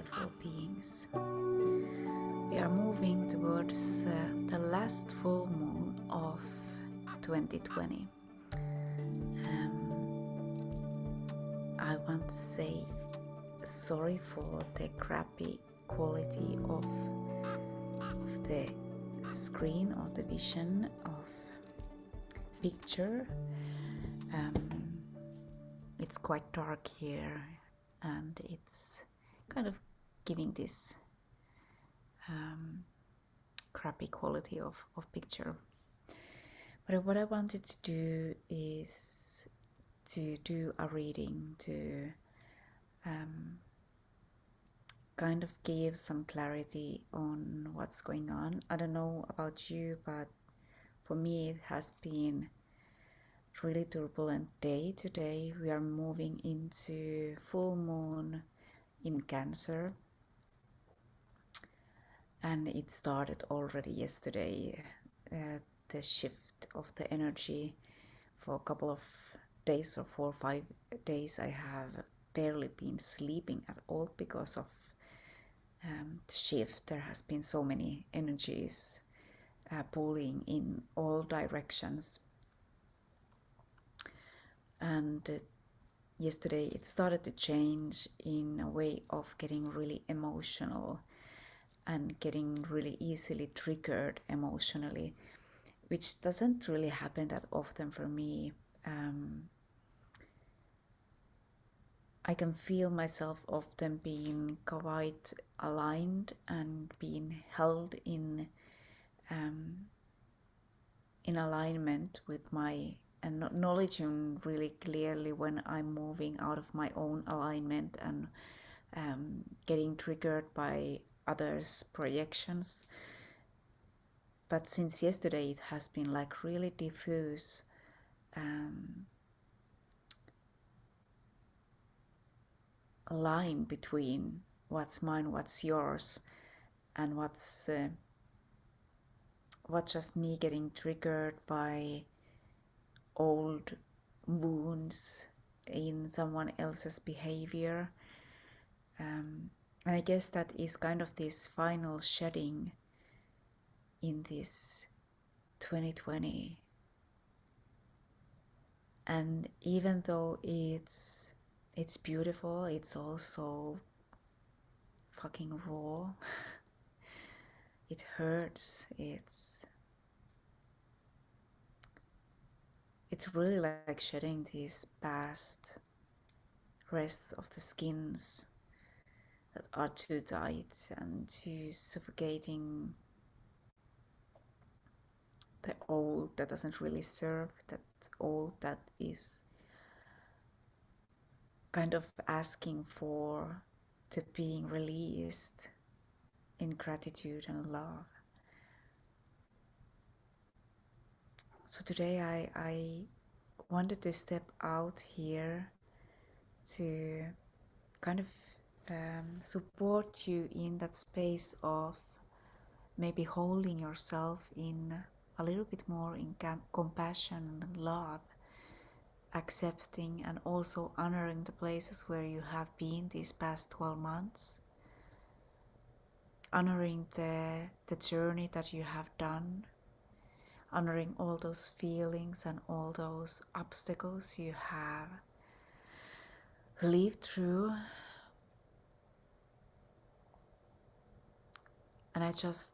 beautiful beings. We are moving towards the last full moon of 2020. I want to say sorry for the crappy quality of the screen or the vision of picture. It's quite dark here and it's kind of giving this crappy quality of picture. But what I wanted to do is to do a reading to kind of give some clarity on what's going on. I don't know about you, but for me it has been really turbulent day today. We are moving into full moon in Cancer, and it started already yesterday. The shift of the energy for a couple of days or 4 or 5 days I have barely been sleeping at all because of the shift. There has been so many energies pulling in all directions, and yesterday it started to change in a way of getting really emotional and getting really easily triggered emotionally, which doesn't really happen that often for me. I can feel myself often being quite aligned and being held in alignment with my, and acknowledging really clearly when I'm moving out of my own alignment and getting triggered by others' projections. But since yesterday it has been like really diffuse, a line between what's mine, what's yours, and what's just me getting triggered by old wounds in someone else's behavior. And I guess that is kind of this final shedding in this 2020. And even though it's beautiful, it's also fucking raw. It hurts. It's really like shedding these past rests of the skins that are too tight and too suffocating. The old that doesn't really serve, that old that is kind of asking for to being released in gratitude and love. So today I wanted to step out here to kind of support you in that space of maybe holding yourself in a little bit more in compassion and love, accepting and also honoring the places where you have been these past 12 months, honoring the journey that you have done, honoring all those feelings and all those obstacles you have lived through. And I just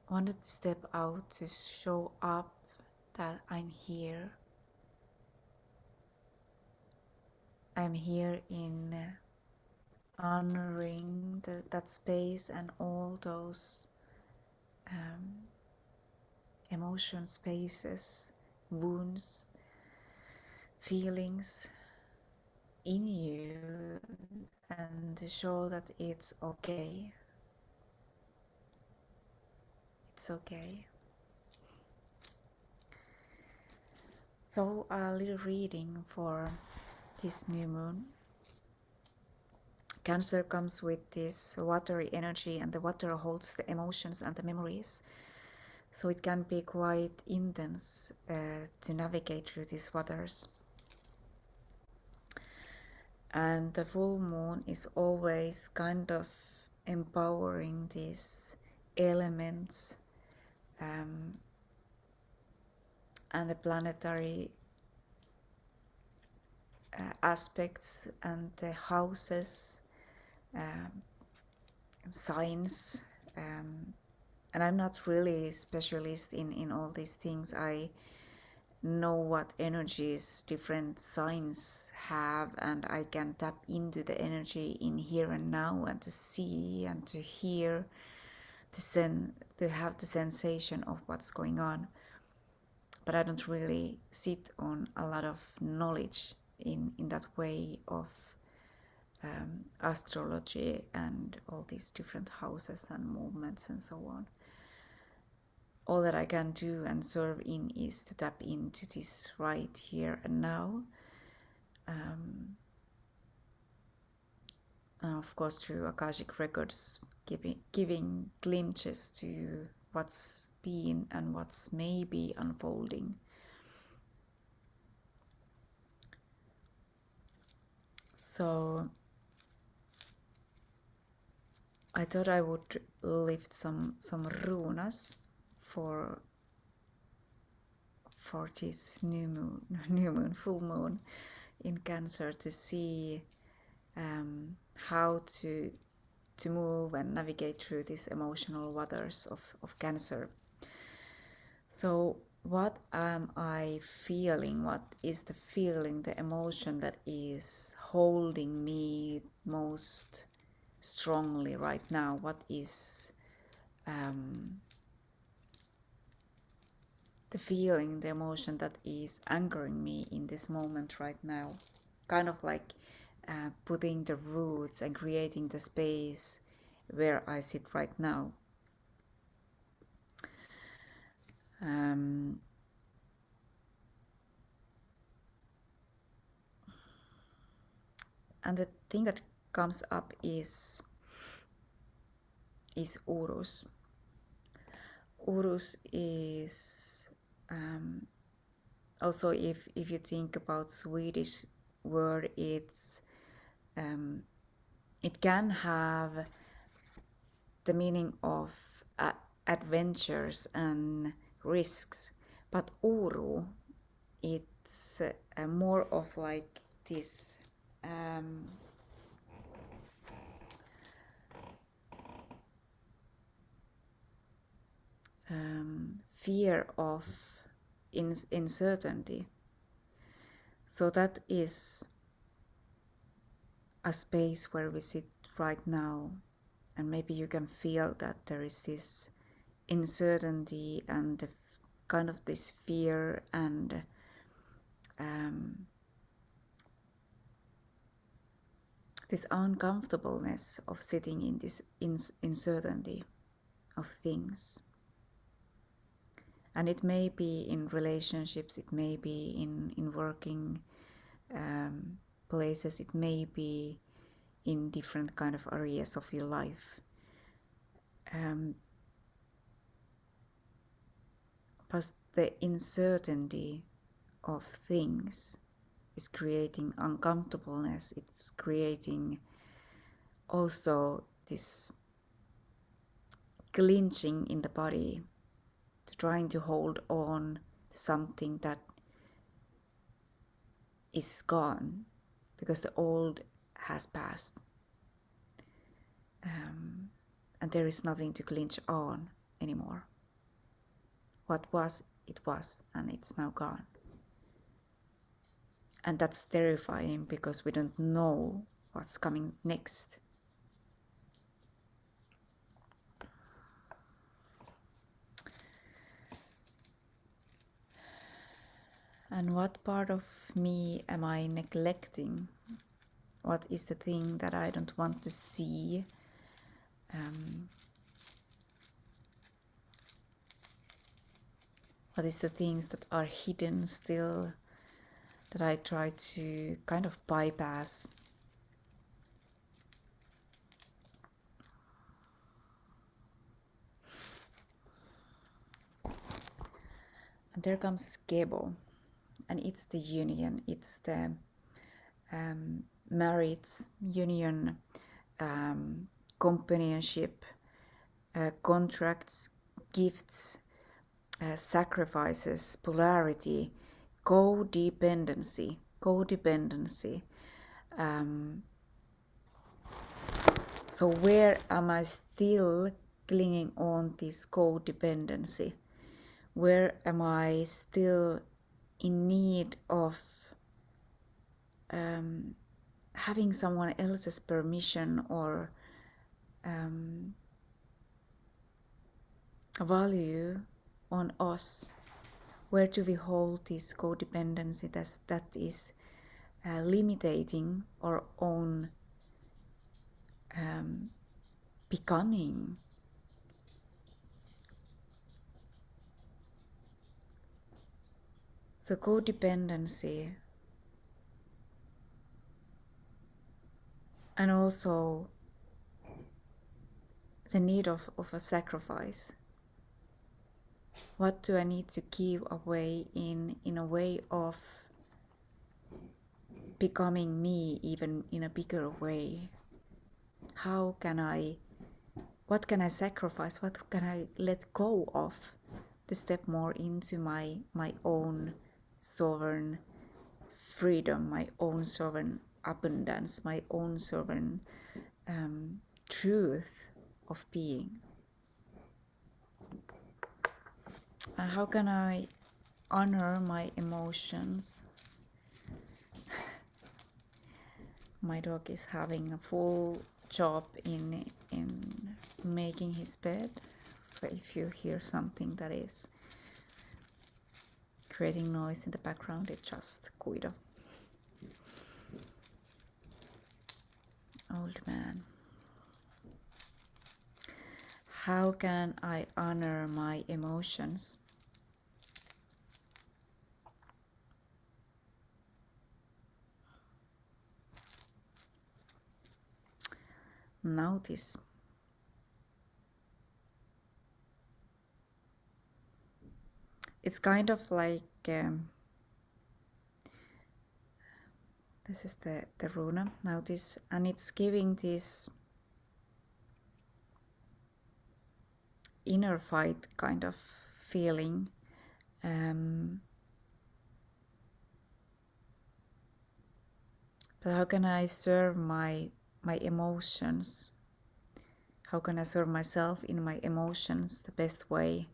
wanted to step out to show up that I'm here. I'm here in honoring that space and all those emotion spaces, wounds, feelings in you, and to show that it's okay. It's okay. So a little reading for this new moon. Cancer comes with this watery energy, and the water holds the emotions and the memories. So it can be quite intense to navigate through these waters. And the full moon is always kind of empowering these elements, and the planetary aspects and the houses, signs. And I'm not really specialist in all these things. I know what energies different signs have, and I can tap into the energy in here and now, and to see and to hear, to have the sensation of what's going on. But I don't really sit on a lot of knowledge in that way of astrology and all these different houses and movements and so on. All that I can do and serve in is to tap into this right here and now. And of course, through Akashic records, giving glimpses to what's been and what's maybe unfolding. So I thought I would lift some runas for this new moon, full moon in Cancer, to see how to move and navigate through these emotional waters of Cancer. So what am I feeling? What is the feeling, the emotion that is holding me most strongly right now? What is the feeling, the emotion that is anchoring me in this moment right now? Kind of like putting the roots and creating the space where I sit right now. And the thing that comes up is Urus. Urus is also, if you think about Swedish word, it's it can have the meaning of adventures and risks, but Uru, it's more of like this fear of uncertainty. So that is a space where we sit right now, and maybe you can feel that there is this uncertainty and kind of this fear and this uncomfortableness of sitting in this uncertainty of things. And it may be in relationships, it may be in working places, it may be in different kind of areas of your life. But the uncertainty of things is creating uncomfortableness. It's creating also this clenching in the body, trying to hold on to something that is gone because the old has passed. And there is nothing to clinch on anymore. What was, it was, and it's now gone. And that's terrifying because we don't know what's coming next. And what part of me am I neglecting? What is the thing that I don't want to see? What is the things that are hidden still, that I try to kind of bypass? And there comes Skebo, and it's the union, it's the marriage, union, companionship, contracts, gifts, sacrifices, polarity, codependency. So where am I still clinging on this codependency? Where am I still in need of having someone else's permission or value on us? Where do we hold this codependency that is limiting our own becoming? So codependency, and also the need of a sacrifice. What do I need to give away in a way of becoming me, even in a bigger way? What can I sacrifice? What can I let go of to step more into my own sovereign freedom, my own sovereign abundance, my own sovereign truth of being? How can I honor my emotions? My dog is having a full job in making his bed. So if you hear something that is creating noise in the background, it's just Guido. Old man. How can I honor my emotions? Notice. It's kind of like this is the runa, notice, and it's giving this inner fight kind of feeling. But how can I serve my emotions? How can I serve myself in my emotions? The best way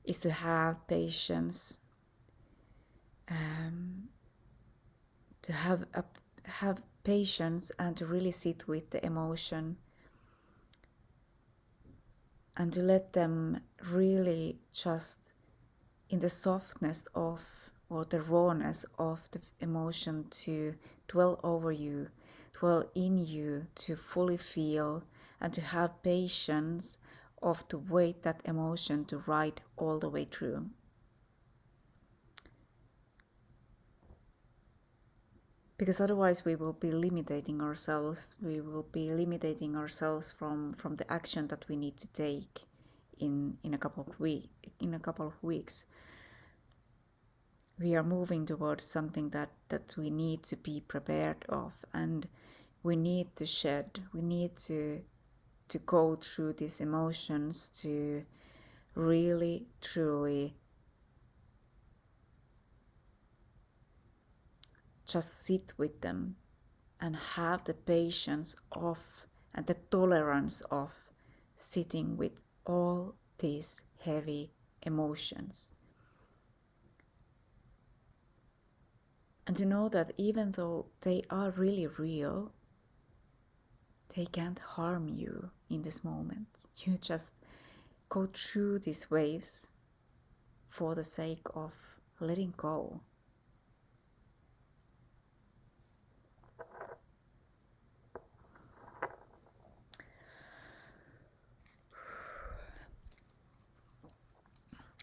is to have patience, to have patience and to really sit with the emotion and to let them really just in the softness of or the rawness of the emotion to dwell over you, dwell in you, to fully feel and to have patience of to wait that emotion to ride all the way through. Because otherwise we will be limiting ourselves. We will be limiting ourselves from the action that we need to take in a couple of weeks. We are moving towards something that we need to be prepared of, and we need to shed. We need to go through these emotions to really, truly just sit with them and have the patience of and the tolerance of sitting with all these heavy emotions. And to know that even though they are really real, they can't harm you in this moment. You just go through these waves for the sake of letting go.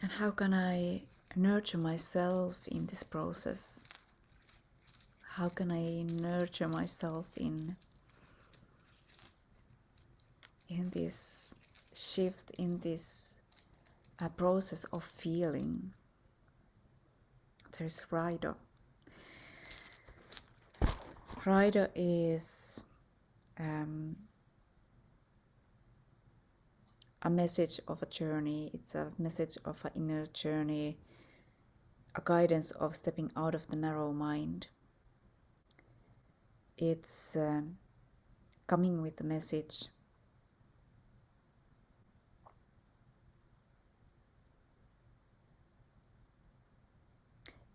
And how can I nurture myself in this process? How can I nurture myself in this shift, in this process of feeling? There's Rido. Rider is a message of a journey. It's a message of an inner journey, a guidance of stepping out of the narrow mind. It's coming with the message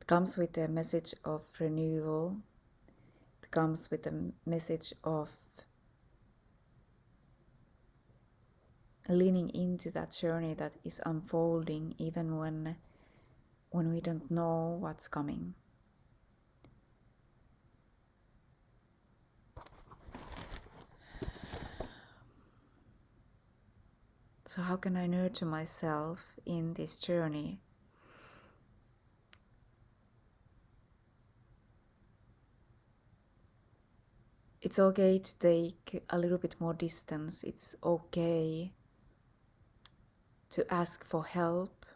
comes with a message of renewal. It comes with a message of leaning into that journey that is unfolding even when we don't know what's coming. So how can I nurture myself in this journey? It's okay to take a little bit more distance. It's okay to ask for help,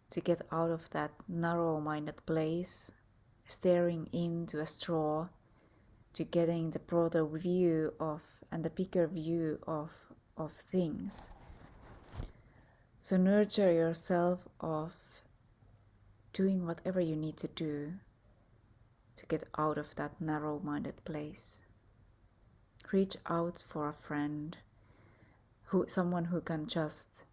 to get out of that narrow-minded place, staring into a straw, to getting the broader view of and the bigger view of things. So nurture yourself of doing whatever you need to do to get out of that narrow-minded place. Reach out for a friend, someone who can just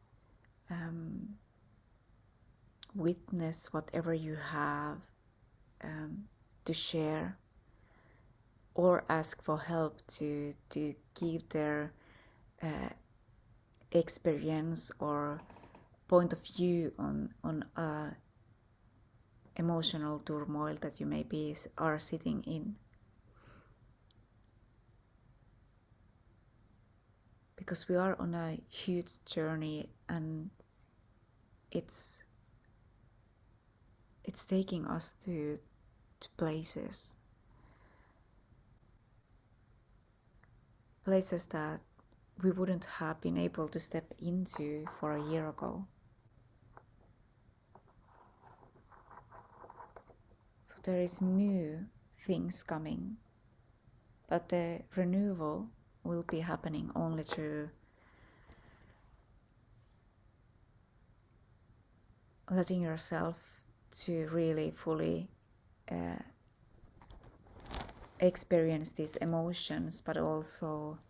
witness whatever you have to share, or ask for help to give their experience or point of view on emotional turmoil that you maybe are sitting in. Because we are on a huge journey, and it's taking us to places that we wouldn't have been able to step into for a year ago. So there is new things coming, but the renewal will be happening only through letting yourself to really fully experience these emotions, but also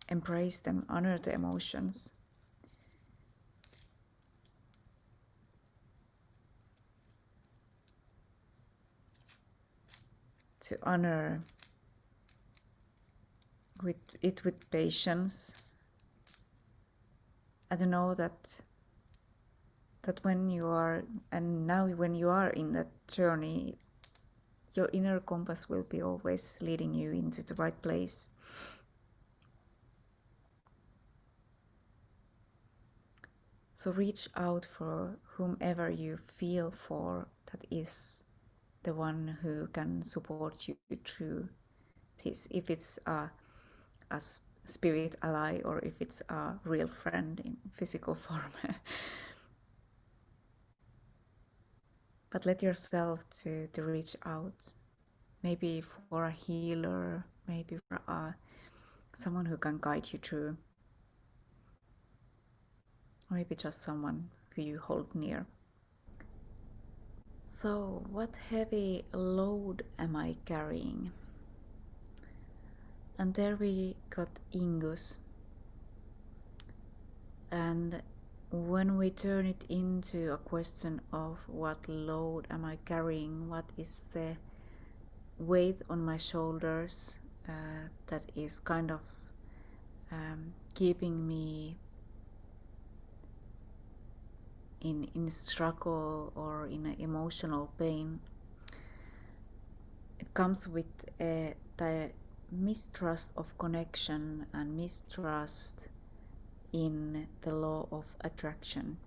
embrace them, honor the emotions. To honor with patience. I don't know that when you are, and now when you are in that journey, your inner compass will be always leading you into the right place. So reach out for whomever you feel for that is the one who can support you through this, if it's a spirit ally or if it's a real friend in physical form. But let yourself to reach out, maybe for a healer, maybe for someone who can guide you through, or maybe just someone who you hold near. So, what heavy load am I carrying? And there we got Ingus. And when we turn it into a question of what load am I carrying, what is the weight on my shoulders that is kind of keeping me in struggle or in emotional pain, it comes with the mistrust of connection and mistrust in the law of attraction.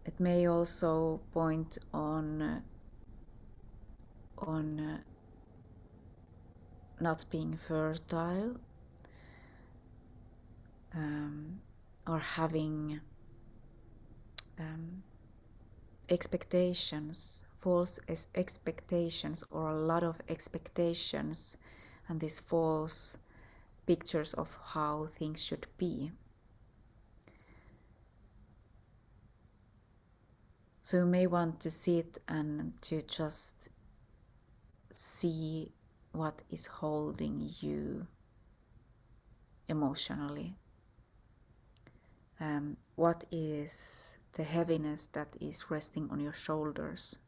It may also point on not being fertile, or having expectations, false expectations, or a lot of expectations, and these false pictures of how things should be. So you may want to sit and to just see what is holding you emotionally. What is the heaviness that is resting on your shoulders?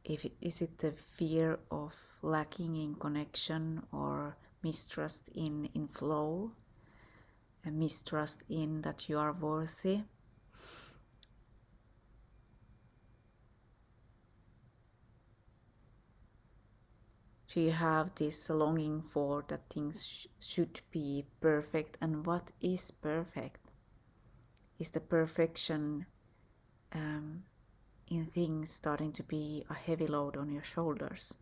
Is it the fear of lacking in connection, or mistrust in flow, a mistrust in that you are worthy? Do you have this longing for that things should be perfect? And what is perfect? Is the perfection in things starting to be a heavy load on your shoulders?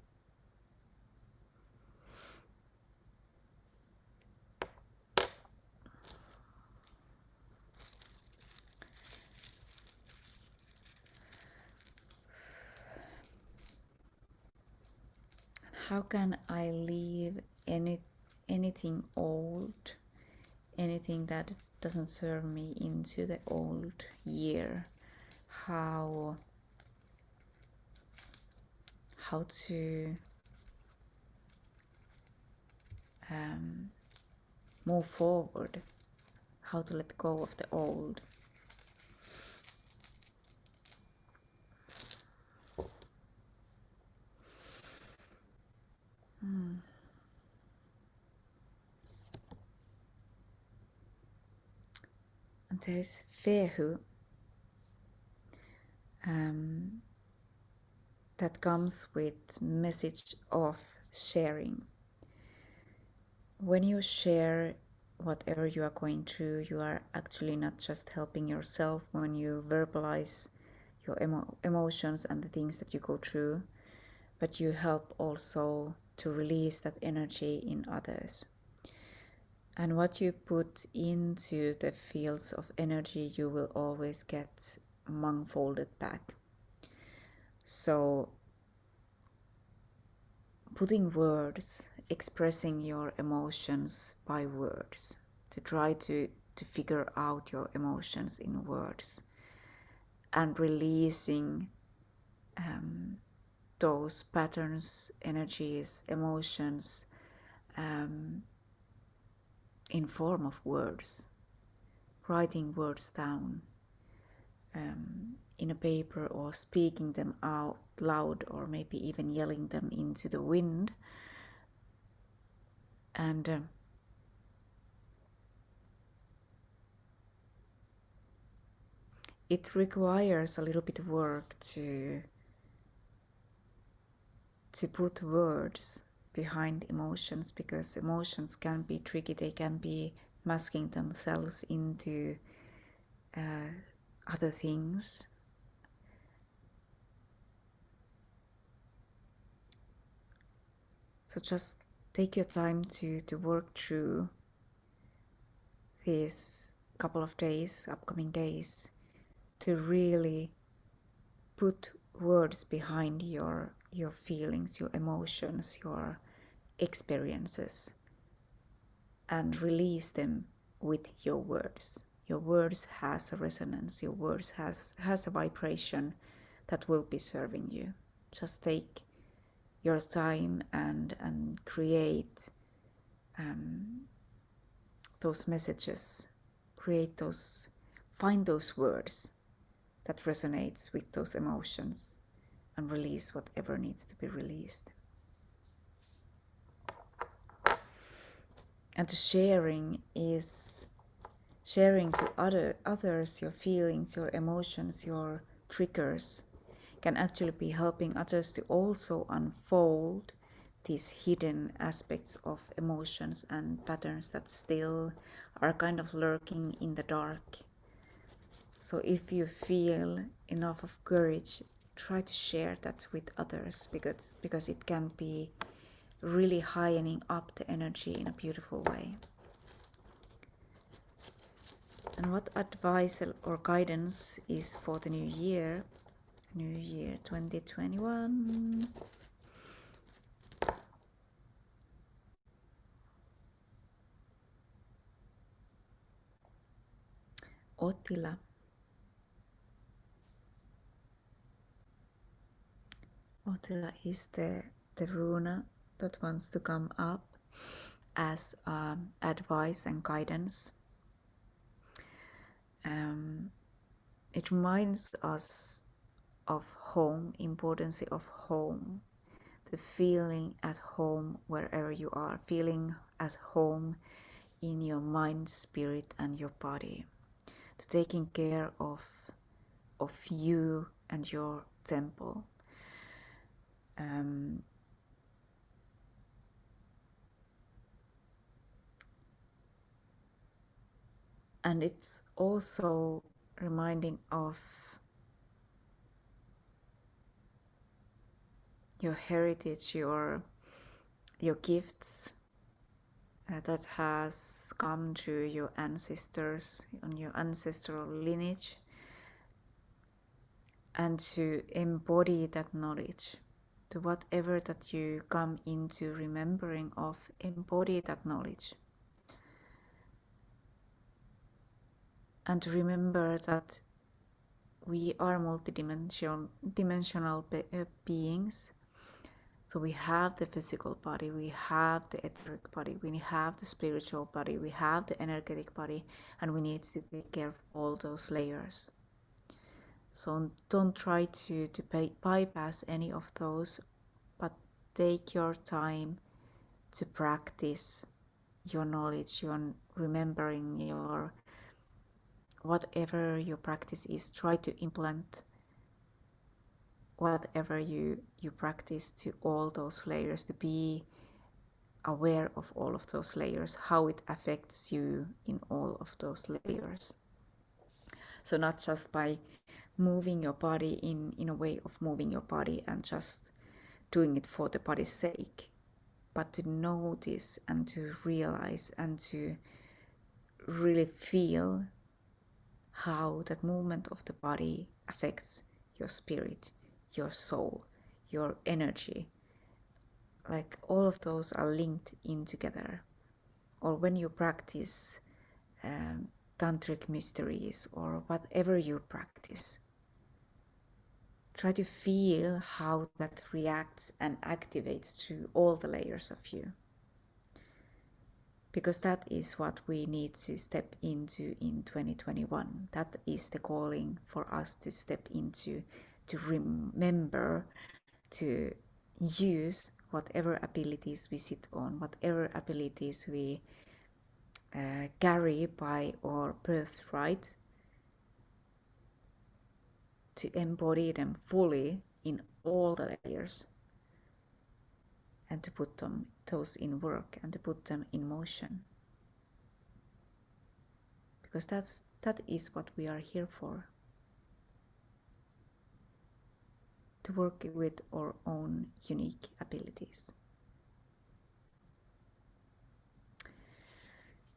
How can I leave anything old, anything that doesn't serve me into the old year? How to move forward? How to let go of the old? And there is Fehu, that comes with message of sharing. When you share whatever you are going through, you are actually not just helping yourself when you verbalize your emotions and the things that you go through, but you help also to release that energy in others. And what you put into the fields of energy, you will always get folded back. So putting words, expressing your emotions by words, to try to figure out your emotions in words, and releasing those patterns, energies, emotions in form of words, writing words down in a paper, or speaking them out loud, or maybe even yelling them into the wind. And it requires a little bit of work to put words behind emotions, because emotions can be tricky. They can be masking themselves into other things. So just take your time to work through these couple of days, upcoming days, to really put words behind your feelings, your emotions, your experiences, and release them with your words. Your words has a resonance, your words has a vibration that will be serving you. Just take your time and create those messages, find those words that resonates with those emotions, and release whatever needs to be released. And the sharing is sharing to others your feelings, your emotions, your triggers, can actually be helping others to also unfold these hidden aspects of emotions and patterns that still are kind of lurking in the dark. So if you feel enough of courage, try to share that with others, because it can be really highening up the energy in a beautiful way. And what advice or guidance is for the new year? New year 2021. Otila. Otila is the runa that wants to come up as advice and guidance. It reminds us of home, importance of home, the feeling at home wherever you are, feeling at home in your mind, spirit, and your body, to taking care of you and your temple. And it's also reminding of your heritage, your gifts that has come through your ancestors, on your ancestral lineage, and to embody that knowledge. To whatever that you come into remembering of, embody that knowledge. And to remember that we are multidimensional beings. So we have the physical body, we have the etheric body, we have the spiritual body, we have the energetic body, and we need to take care of all those layers. So don't try to bypass any of those, but take your time to practice your knowledge, your remembering, your whatever your practice is. Try to implement whatever you practice to all those layers, to be aware of all of those layers, how it affects you in all of those layers. So not just by moving your body in a way of moving your body and just doing it for the body's sake, but to notice and to realize and to really feel how that movement of the body affects your spirit, your soul, your energy. Like all of those are linked in together. Or when you practice tantric mysteries or whatever you practice, try to feel how that reacts and activates through all the layers of you. Because that is what we need to step into in 2021. That is the calling for us to step into, to remember, to use whatever abilities we sit on, whatever abilities we carry by our birthright, to embody them fully in all the layers and to put those in work and to put them in motion. Because that is what we are here for. To work with our own unique abilities.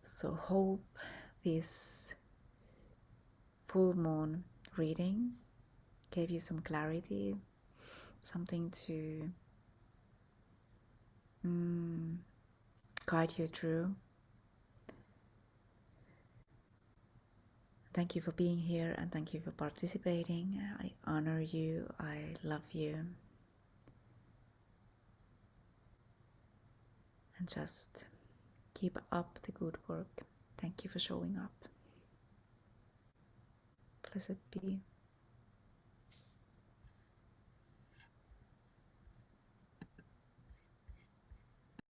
So hope this full moon reading gave you some clarity, something to guide you through. Thank you for being here and thank you for participating. I honor you. I love you. And just keep up the good work. Thank you for showing up. Blessed be.